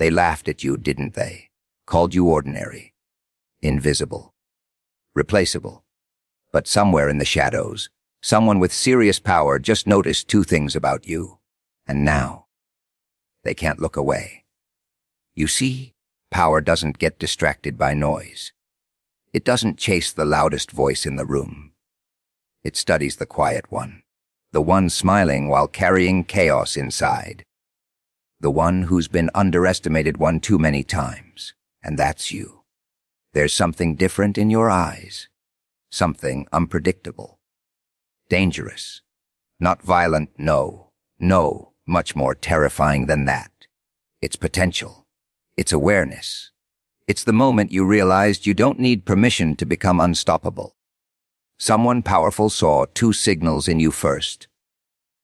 They laughed at you, didn't they? Called you ordinary, invisible, replaceable. But somewhere in the shadows, someone with serious power just noticed two things about you. And now, they can't look away. You see, power doesn't get distracted by noise. It doesn't chase the loudest voice in the room. It studies the quiet one, the one smiling while carrying chaos inside. The one who's been underestimated one too many times, and that's you. There's something different in your eyes, something unpredictable, dangerous, not violent, no, much more terrifying than that. It's potential, it's awareness. It's the moment you realized you don't need permission to become unstoppable. Someone powerful saw two signals in you first.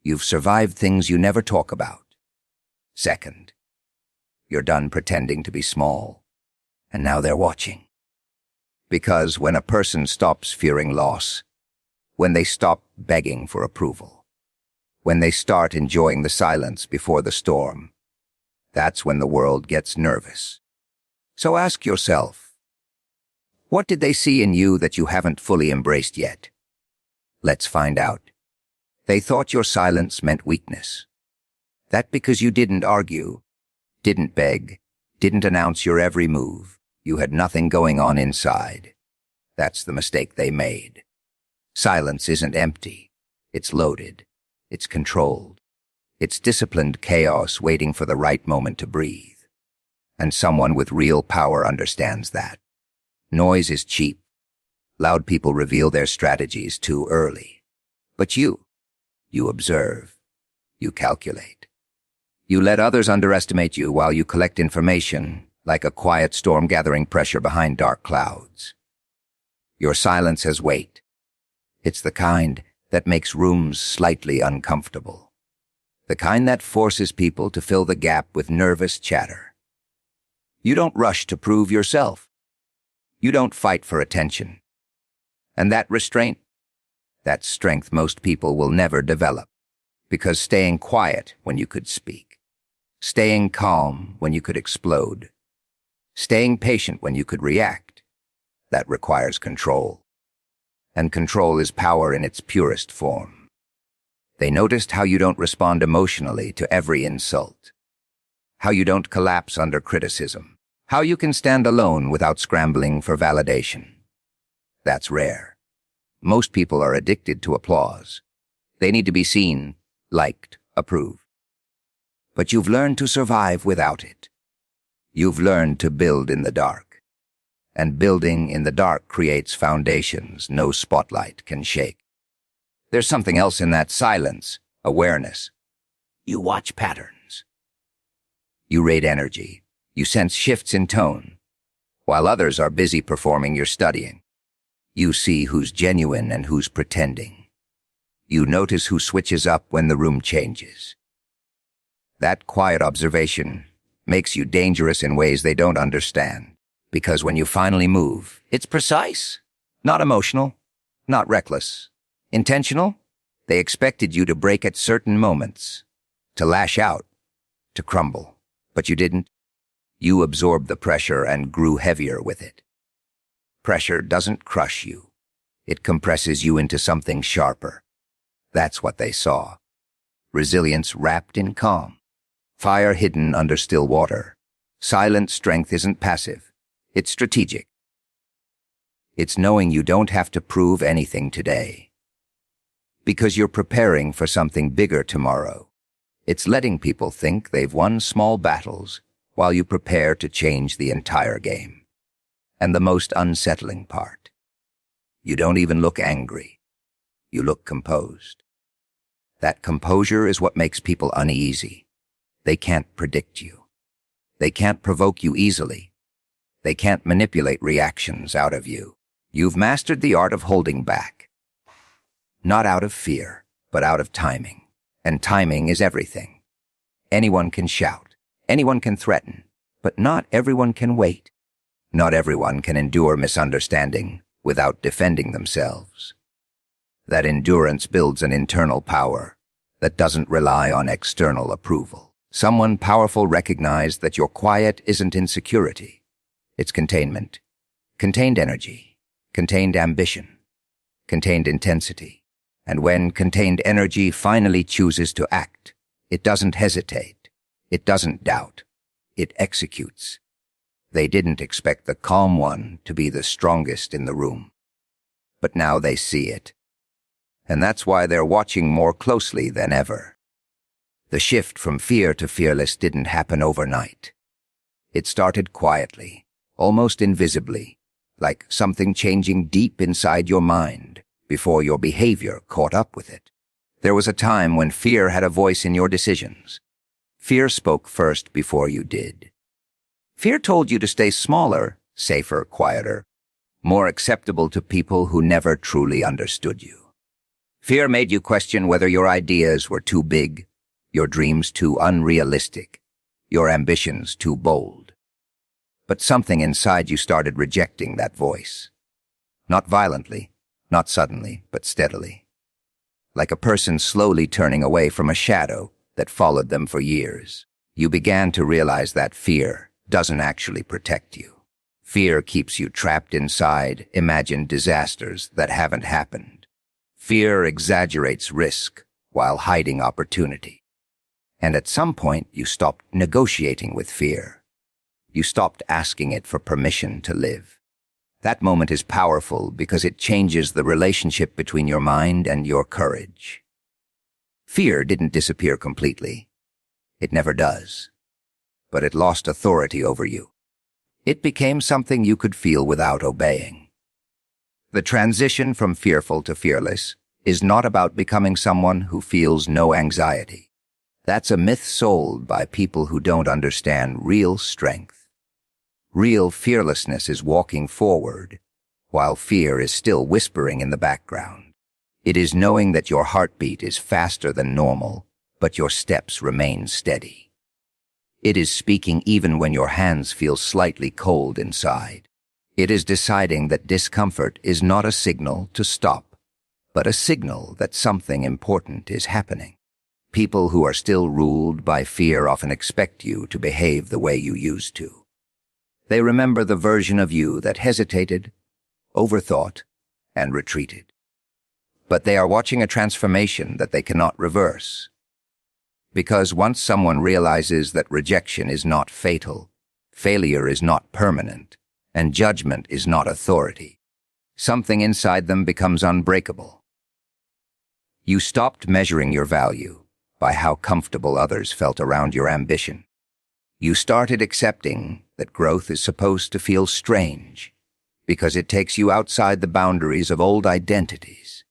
You've survived things you never talk about. Second, you're done pretending to be small, and now they're watching. Because when a person stops fearing loss, when they stop begging for approval, when they start enjoying the silence before the storm, that's when the world gets nervous. So ask yourself, what did they see in you that you haven't fully embraced yet? Let's find out. They thought your silence meant weakness. That because you didn't argue, didn't beg, didn't announce your every move, you had nothing going on inside. That's the mistake they made. Silence isn't empty. It's loaded. It's controlled. It's disciplined chaos waiting for the right moment to breathe. And someone with real power understands that. Noise is cheap. Loud people reveal their strategies too early. But you observe. You calculate. You let others underestimate you while you collect information, like a quiet storm gathering pressure behind dark clouds. Your silence has weight. It's the kind that makes rooms slightly uncomfortable. The kind that forces people to fill the gap with nervous chatter. You don't rush to prove yourself. You don't fight for attention. And that restraint, that strength most people will never develop. Because staying quiet when you could speak, staying calm when you could explode, staying patient when you could react, that requires control. And control is power in its purest form. They noticed how you don't respond emotionally to every insult, how you don't collapse under criticism, how you can stand alone without scrambling for validation. That's rare. Most people are addicted to applause. They need to be seen, liked, approved. But you've learned to survive without it. You've learned to build in the dark. And building in the dark creates foundations no spotlight can shake. There's something else in that silence, awareness. You watch patterns. You rate energy. You sense shifts in tone. While others are busy performing, you're studying. You see who's genuine and who's pretending. You notice who switches up when the room changes. That quiet observation makes you dangerous in ways they don't understand. Because when you finally move, it's precise, not emotional, not reckless. Intentional? They expected you to break at certain moments, to lash out, to crumble. But you didn't. You absorbed the pressure and grew heavier with it. Pressure doesn't crush you. It compresses you into something sharper. That's what they saw. Resilience wrapped in calm. Fire hidden under still water. Silent strength isn't passive. It's strategic. It's knowing you don't have to prove anything today. Because you're preparing for something bigger tomorrow. It's letting people think they've won small battles while you prepare to change the entire game. And the most unsettling part, you don't even look angry. You look composed. That composure is what makes people uneasy. They can't predict you. They can't provoke you easily. They can't manipulate reactions out of you. You've mastered the art of holding back. Not out of fear, but out of timing. And timing is everything. Anyone can shout. Anyone can threaten. But not everyone can wait. Not everyone can endure misunderstanding without defending themselves. That endurance builds an internal power that doesn't rely on external approval. Someone powerful recognized that your quiet isn't insecurity. It's containment. Contained energy. Contained ambition. Contained intensity. And when contained energy finally chooses to act, it doesn't hesitate. It doesn't doubt. It executes. They didn't expect the calm one to be the strongest in the room. But now they see it. And that's why they're watching more closely than ever. The shift from fear to fearless didn't happen overnight. It started quietly, almost invisibly, like something changing deep inside your mind before your behavior caught up with it. There was a time when fear had a voice in your decisions. Fear spoke first before you did. Fear told you to stay smaller, safer, quieter, more acceptable to people who never truly understood you. Fear made you question whether your ideas were too big, your dreams too unrealistic, your ambitions too bold. But something inside you started rejecting that voice. Not violently, not suddenly, but steadily. Like a person slowly turning away from a shadow that followed them for years. You began to realize that fear doesn't actually protect you. Fear keeps you trapped inside imagined disasters that haven't happened. Fear exaggerates risk while hiding opportunity. And at some point, you stopped negotiating with fear. You stopped asking it for permission to live. That moment is powerful because it changes the relationship between your mind and your courage. Fear didn't disappear completely. It never does. But it lost authority over you. It became something you could feel without obeying. The transition from fearful to fearless is not about becoming someone who feels no anxiety. That's a myth sold by people who don't understand real strength. Real fearlessness is walking forward, while fear is still whispering in the background. It is knowing that your heartbeat is faster than normal, but your steps remain steady. It is speaking even when your hands feel slightly cold inside. It is deciding that discomfort is not a signal to stop, but a signal that something important is happening. People who are still ruled by fear often expect you to behave the way you used to. They remember the version of you that hesitated, overthought, and retreated. But they are watching a transformation that they cannot reverse. Because once someone realizes that rejection is not fatal, failure is not permanent, and judgment is not authority, something inside them becomes unbreakable. You stopped measuring your value by how comfortable others felt around your ambition. You started accepting that growth is supposed to feel strange because it takes you outside the boundaries of old identities.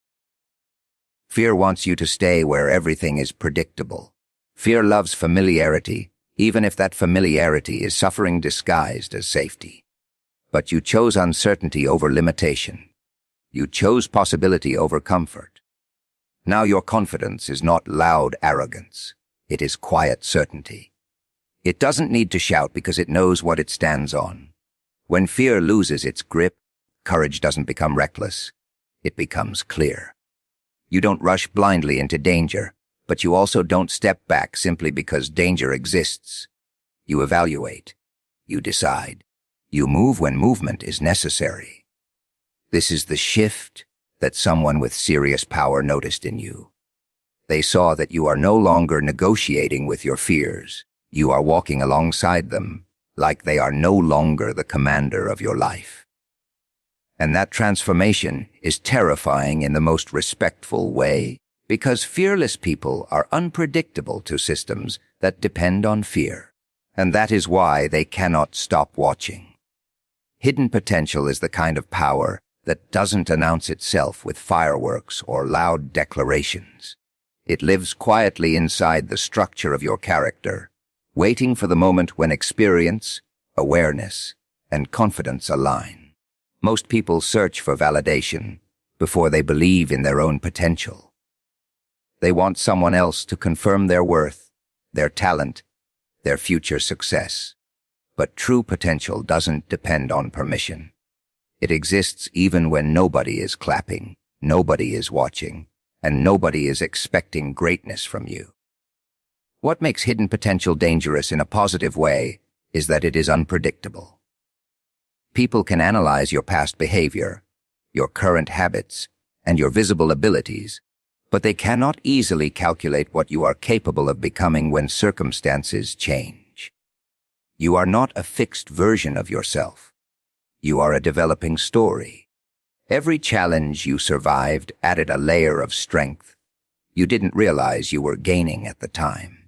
Fear wants you to stay where everything is predictable. Fear loves familiarity, even if that familiarity is suffering disguised as safety. But you chose uncertainty over limitation. You chose possibility over comfort. Now your confidence is not loud arrogance. It is quiet certainty. It doesn't need to shout because it knows what it stands on. When fear loses its grip, courage doesn't become reckless. It becomes clear. You don't rush blindly into danger, but you also don't step back simply because danger exists. You evaluate. You decide. You move when movement is necessary. This is the shift that someone with serious power noticed in you. They saw that you are no longer negotiating with your fears. You are walking alongside them, like they are no longer the commander of your life. And that transformation is terrifying in the most respectful way, because fearless people are unpredictable to systems that depend on fear. And that is why they cannot stop watching. Hidden potential is the kind of power that doesn't announce itself with fireworks or loud declarations. It lives quietly inside the structure of your character, waiting for the moment when experience, awareness, and confidence align. Most people search for validation before they believe in their own potential. They want someone else to confirm their worth, their talent, their future success. But true potential doesn't depend on permission. It exists even when nobody is clapping, nobody is watching, and nobody is expecting greatness from you. What makes hidden potential dangerous in a positive way is that it is unpredictable. People can analyze your past behavior, your current habits, and your visible abilities, but they cannot easily calculate what you are capable of becoming when circumstances change. You are not a fixed version of yourself. You are a developing story. Every challenge you survived added a layer of strength you didn't realize you were gaining at the time.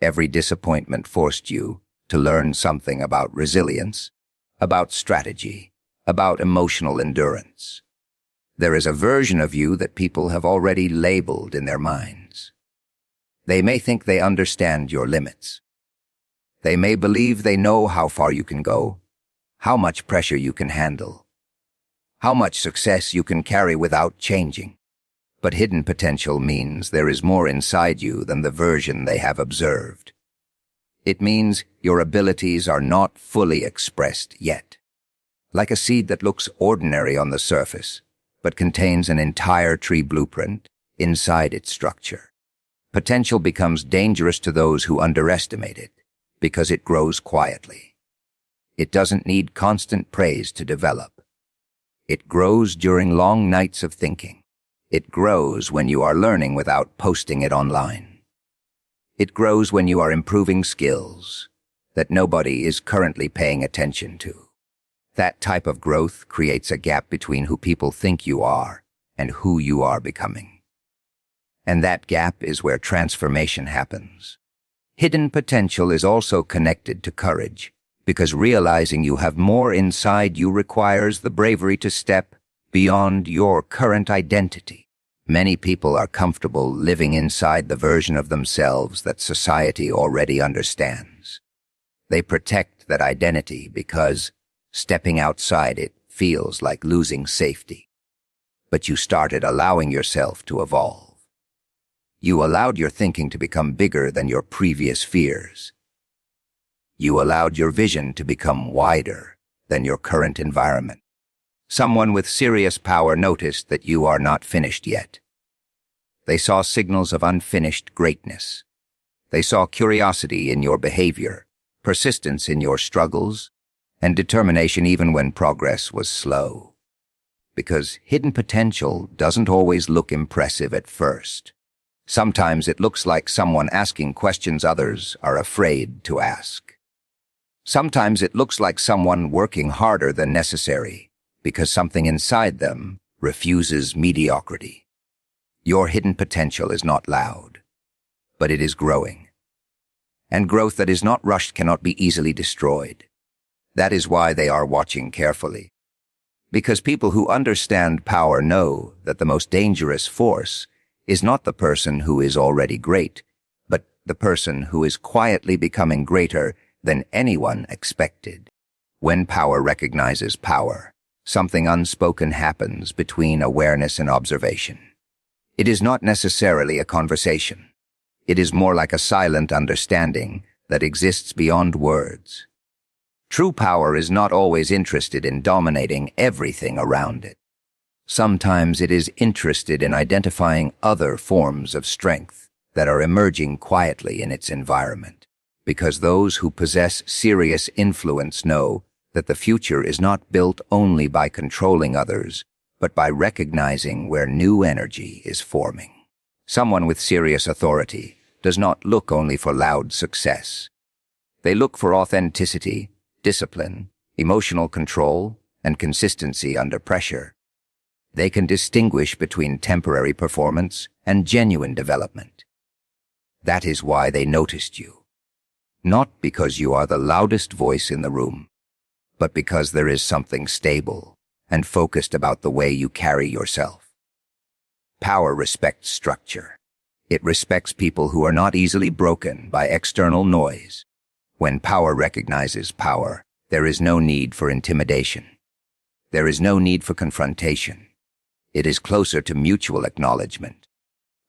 Every disappointment forced you to learn something about resilience, about strategy, about emotional endurance. There is a version of you that people have already labeled in their minds. They may think they understand your limits. They may believe they know how far you can go, how much pressure you can handle, how much success you can carry without changing. But hidden potential means there is more inside you than the version they have observed. It means your abilities are not fully expressed yet. Like a seed that looks ordinary on the surface, but contains an entire tree blueprint inside its structure. Potential becomes dangerous to those who underestimate it, because it grows quietly. It doesn't need constant praise to develop. It grows during long nights of thinking. It grows when you are learning without posting it online. It grows when you are improving skills that nobody is currently paying attention to. That type of growth creates a gap between who people think you are and who you are becoming. And that gap is where transformation happens. Hidden potential is also connected to courage, because realizing you have more inside you requires the bravery to step beyond your current identity. Many people are comfortable living inside the version of themselves that society already understands. They protect that identity because stepping outside it feels like losing safety. But you started allowing yourself to evolve. You allowed your thinking to become bigger than your previous fears. You allowed your vision to become wider than your current environment. Someone with serious power noticed that you are not finished yet. They saw signals of unfinished greatness. They saw curiosity in your behavior, persistence in your struggles, and determination even when progress was slow. Because hidden potential doesn't always look impressive at first. Sometimes it looks like someone asking questions others are afraid to ask. Sometimes it looks like someone working harder than necessary because something inside them refuses mediocrity. Your hidden potential is not loud, but it is growing. And growth that is not rushed cannot be easily destroyed. That is why they are watching carefully. Because people who understand power know that the most dangerous force is not the person who is already great, but the person who is quietly becoming greater than anyone expected. When power recognizes power, something unspoken happens between awareness and observation. It is not necessarily a conversation. It is more like a silent understanding that exists beyond words. True power is not always interested in dominating everything around it. Sometimes it is interested in identifying other forms of strength that are emerging quietly in its environment, because those who possess serious influence know that the future is not built only by controlling others, but by recognizing where new energy is forming. Someone with serious authority does not look only for loud success. They look for authenticity, discipline, emotional control, and consistency under pressure. They can distinguish between temporary performance and genuine development. That is why they noticed you. Not because you are the loudest voice in the room, but because there is something stable and focused about the way you carry yourself. Power respects structure. It respects people who are not easily broken by external noise. When power recognizes power, there is no need for intimidation. There is no need for confrontation. It is closer to mutual acknowledgement,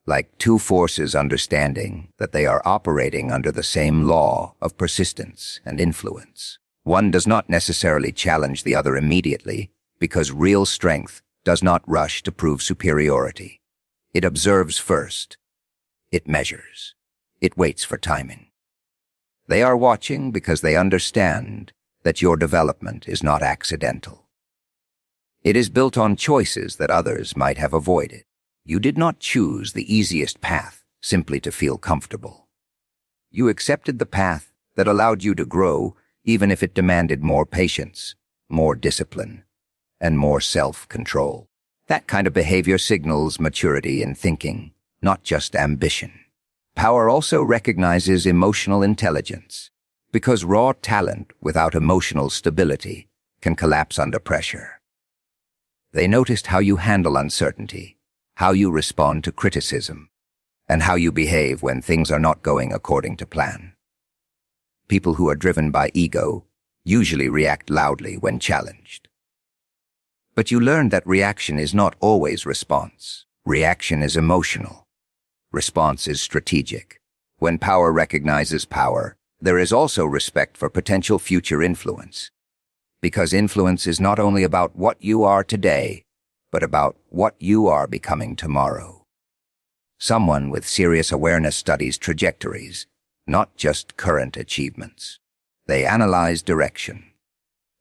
like two forces understanding that they are operating under the same law of persistence and influence. One does not necessarily challenge the other immediately, because real strength does not rush to prove superiority. It observes first. It measures. It waits for timing. They are watching because they understand that your development is not accidental. It is built on choices that others might have avoided. You did not choose the easiest path simply to feel comfortable. You accepted the path that allowed you to grow, even if it demanded more patience, more discipline, and more self-control. That kind of behavior signals maturity in thinking, not just ambition. Power also recognizes emotional intelligence, because raw talent without emotional stability can collapse under pressure. They noticed how you handle uncertainty, how you respond to criticism, and how you behave when things are not going according to plan. People who are driven by ego usually react loudly when challenged. But you learned that reaction is not always response. Reaction is emotional. Response is strategic. When power recognizes power, there is also respect for potential future influence. Because influence is not only about what you are today, but about what you are becoming tomorrow. Someone with serious awareness studies trajectories, not just current achievements. They analyze direction.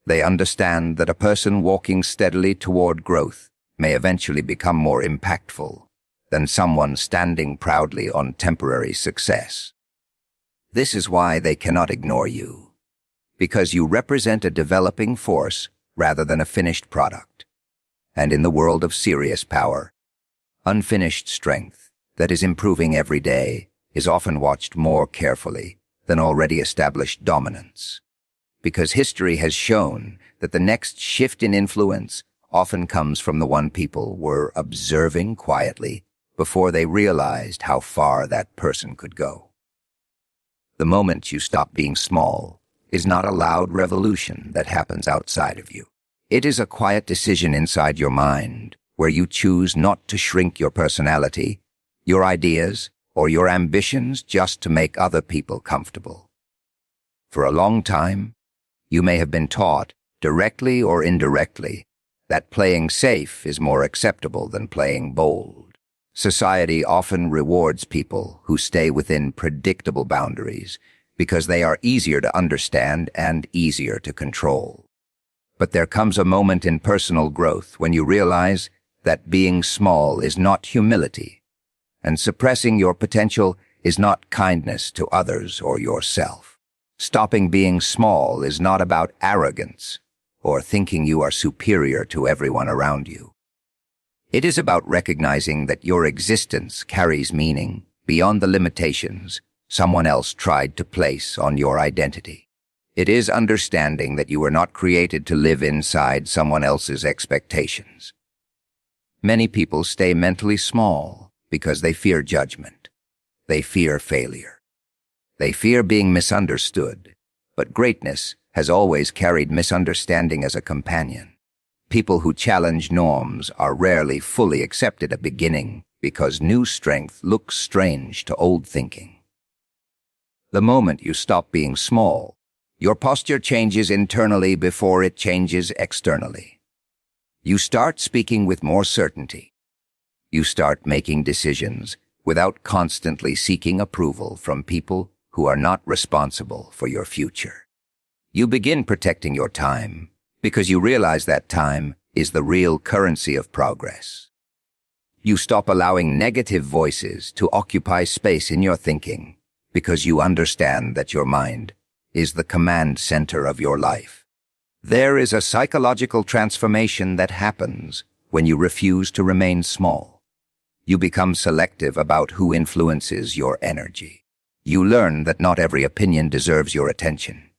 They understand that a person walking steadily toward growth may eventually become more impactful than someone standing proudly on temporary success. This is why they cannot ignore you, because you represent a developing force rather than a finished product. And in the world of serious power, unfinished strength that is improving every day is often watched more carefully than already established dominance. Because history has shown that the next shift in influence often comes from the one people were observing quietly before they realized how far that person could go. The moment you stop being small is not a loud revolution that happens outside of you. It is a quiet decision inside your mind where you choose not to shrink your personality, your ideas, or your ambitions just to make other people comfortable. For a long time, you may have been taught, directly or indirectly, that playing safe is more acceptable than playing bold. Society often rewards people who stay within predictable boundaries because they are easier to understand and easier to control. But there comes a moment in personal growth when you realize that being small is not humility, and suppressing your potential is not kindness to others or yourself. Stopping being small is not about arrogance or thinking you are superior to everyone around you. It is about recognizing that your existence carries meaning beyond the limitations someone else tried to place on your identity. It is understanding that you were not created to live inside someone else's expectations. Many people stay mentally small because they fear judgment. They fear failure. They fear being misunderstood, but greatness has always carried misunderstanding as a companion. People who challenge norms are rarely fully accepted at the beginning because new strength looks strange to old thinking. The moment you stop being small, your posture changes internally before it changes externally. You start speaking with more certainty. You start making decisions without constantly seeking approval from people who are not responsible for your future. You begin protecting your time because you realize that time is the real currency of progress. You stop allowing negative voices to occupy space in your thinking because you understand that your mind is the command center of your life. There is a psychological transformation that happens when you refuse to remain small. You become selective about who influences your energy. You learn that not every opinion deserves your attention.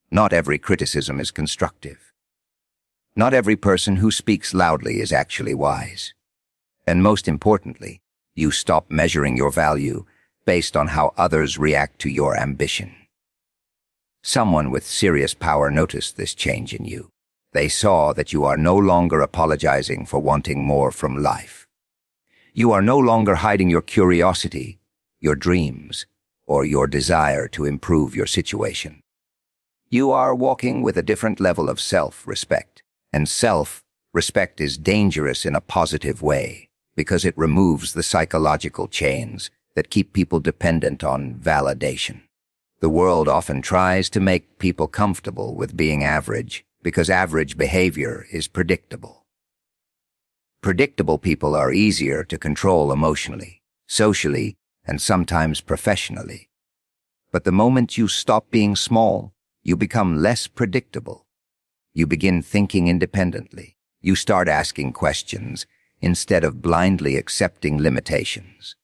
Not every criticism is constructive. Not every person who speaks loudly is actually wise. And most importantly, you stop measuring your value based on how others react to your ambition. Someone with serious power noticed this change in you. They saw that you are no longer apologizing for wanting more from life. You are no longer hiding your curiosity, your dreams, or your desire to improve your situation. You are walking with a different level of self-respect, and self-respect is dangerous in a positive way because it removes the psychological chains that keep people dependent on validation. The world often tries to make people comfortable with being average because average behavior is predictable. Predictable people are easier to control emotionally, socially, and sometimes professionally. But the moment you stop being small, you become less predictable. You begin thinking independently. You start asking questions instead of blindly accepting limitations.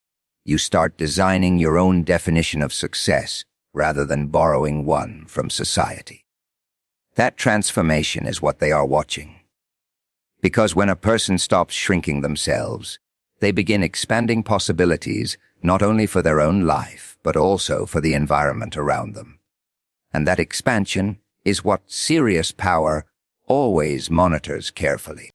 You start designing your own definition of success rather than borrowing one from society. That transformation is what they are watching. Because when a person stops shrinking themselves, they begin expanding possibilities not only for their own life, but also for the environment around them. And that expansion is what serious power always monitors carefully.